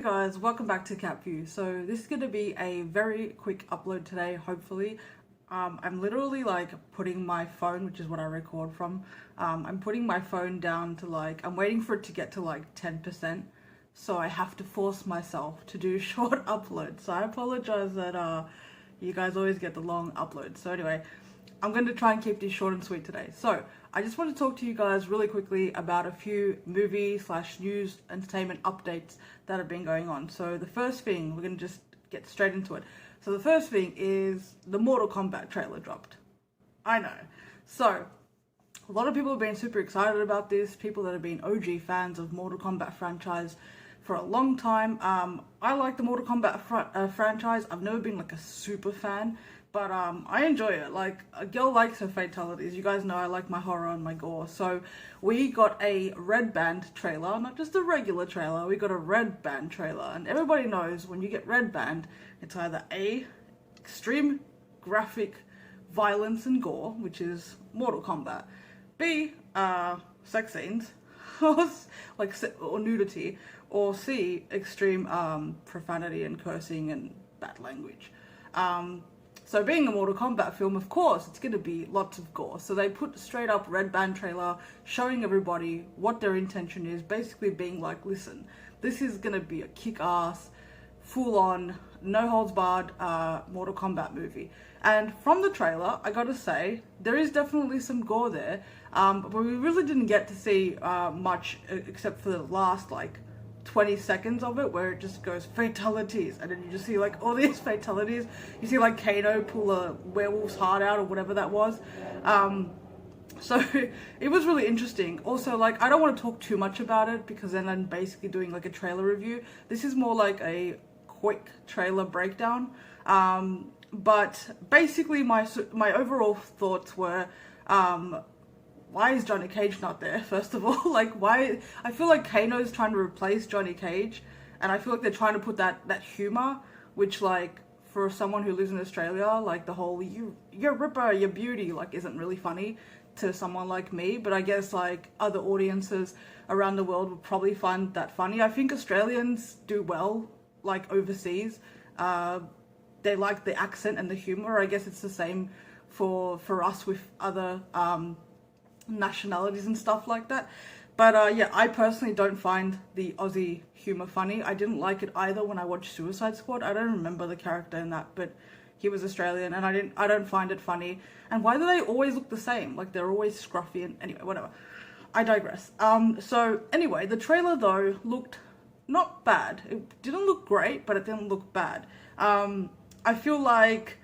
Hey guys, welcome back to Cat View. So this is going to be a very quick upload today, hopefully. I'm literally like putting my phone, which is what I record from, I'm putting my phone down to like, I'm waiting for it to get to like 10%. So I have to force myself to do short uploads. So I apologize that you guys always get the long uploads. So anyway, I'm going to try and keep this short and sweet today. So I just want to talk to you guys really quickly about a few movie/news entertainment updates that have been going on. So the first thing, we're going to just get straight into it. So the first thing is the Mortal Kombat trailer dropped. I know. So a lot of people have been super excited about this. People that have been OG fans of Mortal Kombat franchise for a long time. I like the Mortal Kombat franchise. I've never been like a super fan, but I enjoy it. Like, a girl likes her fatalities. You guys know I like my horror and my gore. So we got a red band trailer, not just a regular trailer. We got a red band trailer, and everybody knows when you get red band, it's either A, extreme graphic violence and gore, which is Mortal Kombat. B, sex scenes, or nudity, or C, extreme profanity and cursing and bad language. So being a Mortal Kombat film, of course, it's going to be lots of gore. So they put straight up red band trailer showing everybody what their intention is, basically being like, listen, this is going to be a kick-ass, full-on, no holds barred Mortal Kombat movie. And from the trailer, I gotta say, there is definitely some gore there, but we really didn't get to see much except for the last like 20 seconds of it, where it just goes fatalities, and then you just see like all these fatalities. You see like Kano pull a werewolf's heart out or whatever that was. So it was really interesting. Also, like, I don't want to talk too much about it because then I'm basically doing like a trailer review. This is more like a quick trailer breakdown. But basically my overall thoughts were, why is Johnny Cage not there, first of all? Like, why? I feel like Kano's trying to replace Johnny Cage, and I feel like they're trying to put that humor, which, like, for someone who lives in Australia, like, the whole you're Ripper, you're beauty, like, isn't really funny to someone like me. But I guess like other audiences around the world would probably find that funny. I think Australians do well, like, overseas. They like the accent and the humor. I guess it's the same for us with other nationalities and stuff like that. But yeah, I personally don't find the Aussie humor funny. I didn't like it either when I watched Suicide Squad. I don't remember the character in that, but he was Australian, and I don't find it funny. And why do they always look the same? Like, they're always scruffy, and anyway, whatever. I digress. So anyway, the trailer though looked not bad. It didn't look great, but it didn't look bad. I feel like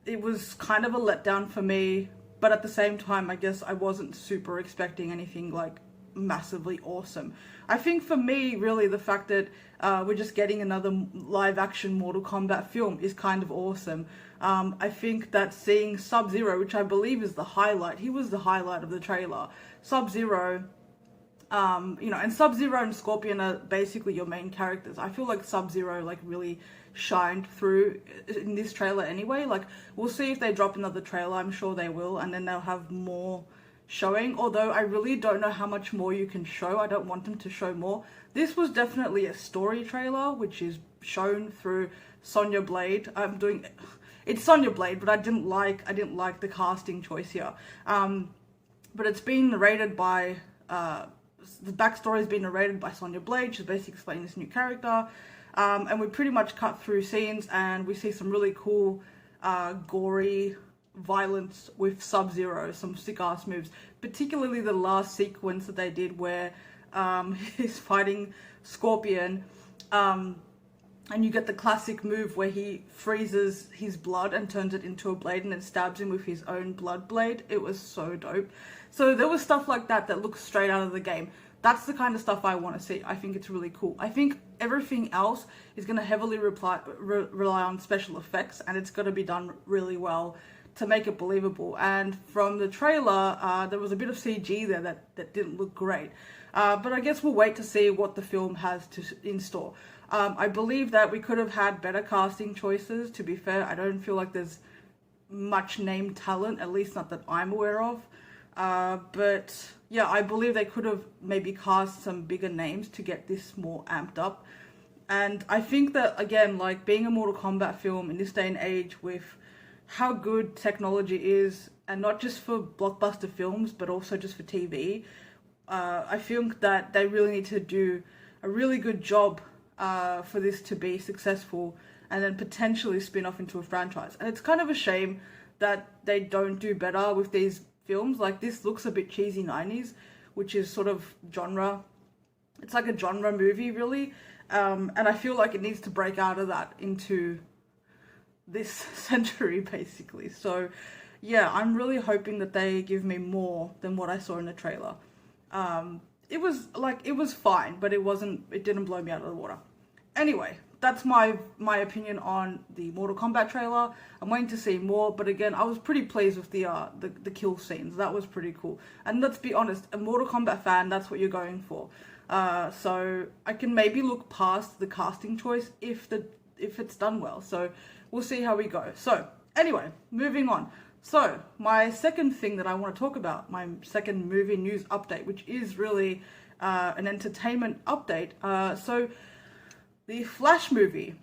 it was kind of a letdown for me, but at the same time, I guess I wasn't super expecting anything like massively awesome. I think for me, really, the fact that we're just getting another live action Mortal Kombat film is kind of awesome. I think that seeing Sub-Zero, which I believe is the highlight, he was the highlight of the trailer. Sub-Zero, you know, and Sub-Zero and Scorpion are basically your main characters. I feel like Sub-Zero like really shined through in this trailer anyway. Like, we'll see if they drop another trailer. I'm sure they will, and then they'll have more showing, although I really don't know how much more you can show. I don't want them to show more. This was definitely a story trailer, which is shown through Sonya Blade. It's Sonya Blade, but I didn't like the casting choice here. But it's been narrated by the backstory has been narrated by Sonya Blade. She's basically explaining this new character. And we pretty much cut through scenes, and we see some really cool, gory violence with Sub-Zero, some sick-ass moves. Particularly the last sequence that they did where he's fighting Scorpion, and you get the classic move where he freezes his blood and turns it into a blade and then stabs him with his own blood blade. It was so dope. So there was stuff like that that looks straight out of the game. That's the kind of stuff I want to see. I think it's really cool. I think everything else is going to heavily rely on special effects, and it's going to be done really well to make it believable. And from the trailer, there was a bit of CG there that didn't look great. But I guess we'll wait to see what the film has in store. I believe that we could have had better casting choices, to be fair. I don't feel like there's much named talent, at least not that I'm aware of. But yeah, I believe they could have maybe cast some bigger names to get this more amped up. And I think that, again, like being a Mortal Kombat film in this day and age with how good technology is, and not just for blockbuster films, but also just for TV, I think that they really need to do a really good job for this to be successful and then potentially spin off into a franchise. And it's kind of a shame that they don't do better with these films. Like, this looks a bit cheesy 90s, which is sort of genre. It's like a genre movie, really. And I feel like it needs to break out of that into this century, basically. So, yeah, I'm really hoping that they give me more than what I saw in the trailer. It was fine, but it didn't blow me out of the water. Anyway, that's my opinion on the Mortal Kombat trailer. I'm waiting to see more, but again, I was pretty pleased with the kill scenes. That was pretty cool. And let's be honest, a Mortal Kombat fan, that's what you're going for. So I can maybe look past the casting choice if it's done well. So we'll see how we go. So anyway, moving on. So my second thing that I want to talk about, my second movie news update, which is really an entertainment update. So the Flash movie,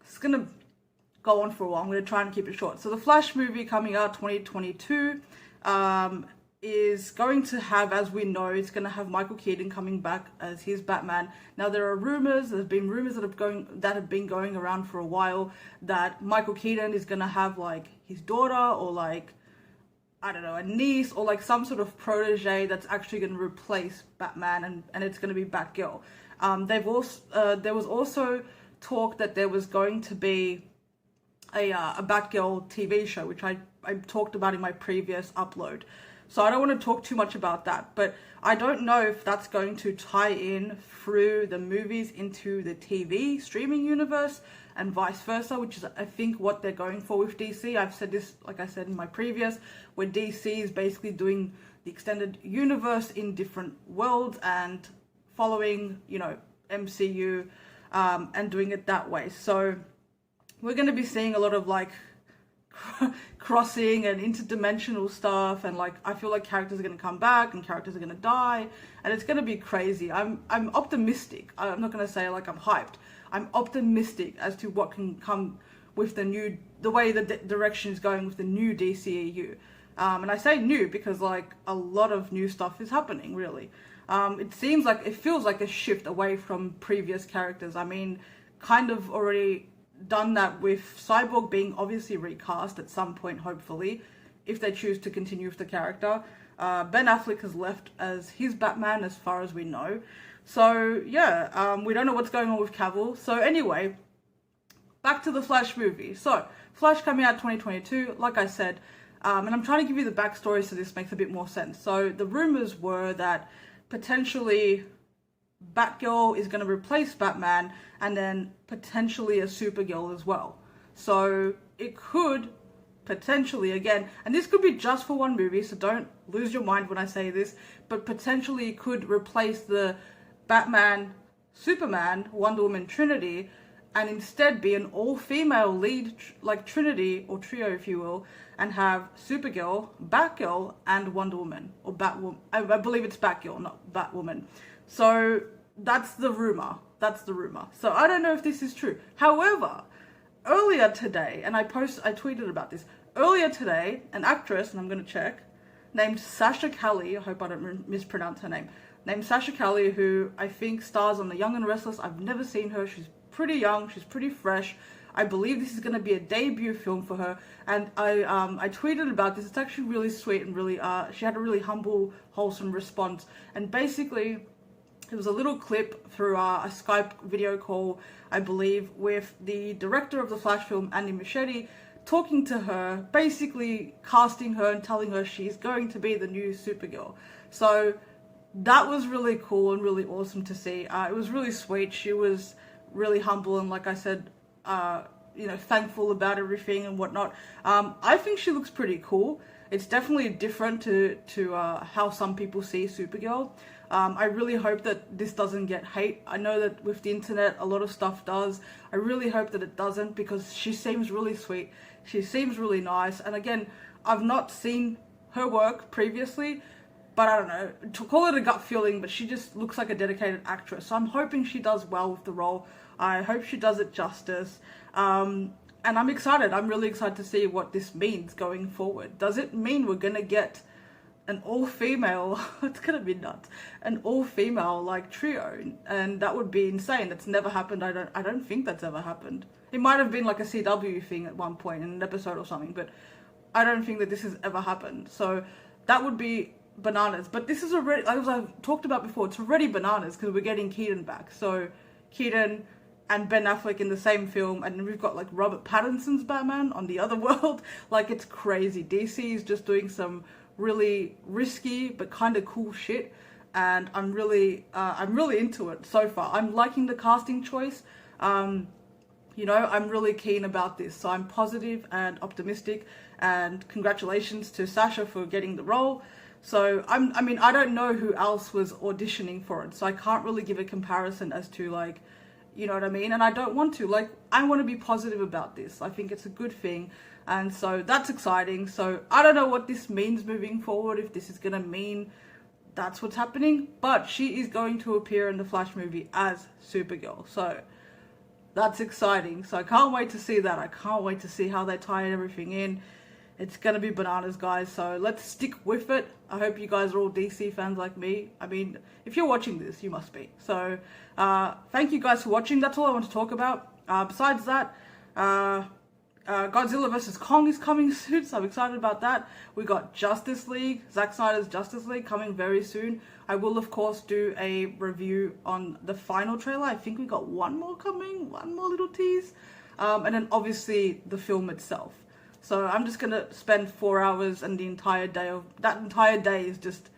it's going to go on for a while. I'm going to try and keep it short. So the Flash movie coming out 2022 is going to have, as we know, it's going to have Michael Keaton coming back as his Batman. Now, there's been rumors that have been going around for a while that Michael Keaton is going to have like his daughter or like, I don't know, a niece or like some sort of protege that's actually going to replace Batman, and it's going to be Batgirl. There was also talk that there was going to be a Batgirl TV show, which I talked about in my previous upload. So I don't want to talk too much about that, but I don't know if that's going to tie in through the movies into the TV streaming universe and vice versa, which is, I think, what they're going for with DC. I've said this, like I said in my previous, where DC is basically doing the extended universe in different worlds and following, MCU, and doing it that way. So we're going to be seeing a lot of like crossing and interdimensional stuff, and like I feel like characters are going to come back and characters are going to die, and it's going to be crazy. I'm optimistic. I'm not going to say like I'm hyped. I'm optimistic as to what can come with the way the direction is going with the new DCEU. And I say new because like a lot of new stuff is happening, really. It feels like a shift away from previous characters. I mean, kind of already done that with Cyborg being obviously recast at some point, hopefully, if they choose to continue with the character. Ben Affleck has left as his Batman as far as we know. So yeah, we don't know what's going on with Cavill. So anyway, back to the Flash movie. So Flash coming out 2022, like I said, and I'm trying to give you the backstory so this makes a bit more sense. So the rumors were that potentially Batgirl is going to replace Batman, and then potentially a Supergirl as well. So it could potentially, again, and this could be just for one movie, so don't lose your mind when I say this, but potentially it could replace the Batman, Superman, Wonder Woman Trinity, and instead be an all-female lead, like Trinity, or trio if you will, and have Supergirl, Batgirl, and Wonder Woman, or Batwoman. I believe it's Batgirl, not Batwoman. So that's the rumor. So I don't know if this is true. However, earlier today, and I tweeted about this, earlier today, an actress, and I'm going to check, named Sasha Calle, I hope I don't mispronounce her name, named Sasha Calle, who I think stars on The Young and Restless. I've never seen her. She's pretty young. She's pretty fresh. I believe this is going to be a debut film for her, and I tweeted about this. It's actually really sweet and really, she had a really humble, wholesome response, and basically it was a little clip through a Skype video call, I believe, with the director of the Flash film, Andy Muschietti, talking to her, basically casting her and telling her she's going to be the new Supergirl. So that was really cool and really awesome to see. It was really sweet. She was really humble and, like I said, thankful about everything and whatnot. I think she looks pretty cool. It's definitely different to how some people see Supergirl. I really hope that this doesn't get hate. I know that with the internet, a lot of stuff does. I really hope that it doesn't, because she seems really sweet. She seems really nice. And again, I've not seen her work previously, but I don't know, to call it a gut feeling, but she just looks like a dedicated actress. So I'm hoping she does well with the role. I hope she does it justice. And I'm excited. I'm really excited to see what this means going forward. Does it mean we're gonna get an all-female, it's gonna be nuts, an all-female like trio, and that would be insane. That's never happened. I don't think that's ever happened. It might have been like a CW thing at one point in an episode or something, but I don't think that this has ever happened. So that would be bananas. But this is already, like, as I've talked about before, it's already bananas because we're getting Keaton back. So Keaton and Ben Affleck in the same film, and we've got like Robert Pattinson's Batman on the other world. Like, it's crazy. DC is just doing some really risky but kind of cool shit, and I'm really into it so far. I'm liking the casting choice. You know, I'm really keen about this, so I'm positive and optimistic, and congratulations to Sasha for getting the role. So I mean, I don't know who else was auditioning for it, so I can't really give a comparison as to, like, you know what I mean? And I don't want to. Like, I want to be positive about this. I think it's a good thing, and so that's exciting. So I don't know what this means moving forward, if this is going to mean that's what's happening, but she is going to appear in the Flash movie as Supergirl. So that's exciting. So I can't wait to see that. I can't wait to see how they tie everything in. It's going to be bananas, guys. So let's stick with it. I hope you guys are all DC fans like me. I mean, if you're watching this, you must be. So thank you guys for watching. That's all I want to talk about. Besides that, Godzilla vs. Kong is coming soon, so I'm excited about that. We got Justice League, Zack Snyder's Justice League, coming very soon. I will, of course, do a review on the final trailer. I think we got one more coming, one more little tease. And then, obviously, the film itself. So I'm just going to spend 4 hours, and that entire day is just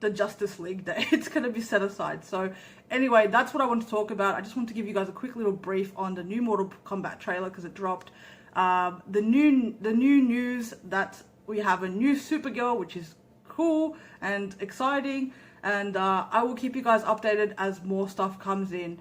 the Justice League day. It's going to be set aside. So anyway, that's what I want to talk about. I just want to give you guys a quick little brief on the new Mortal Kombat trailer because it dropped. The new news that we have a new Supergirl, which is cool and exciting, and I will keep you guys updated as more stuff comes in.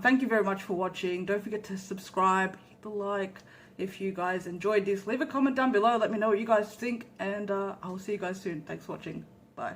Thank you very much for watching. Don't forget to subscribe, hit the like if you guys enjoyed this. Leave a comment down below, let me know what you guys think, and I'll see you guys soon. Thanks for watching. Bye.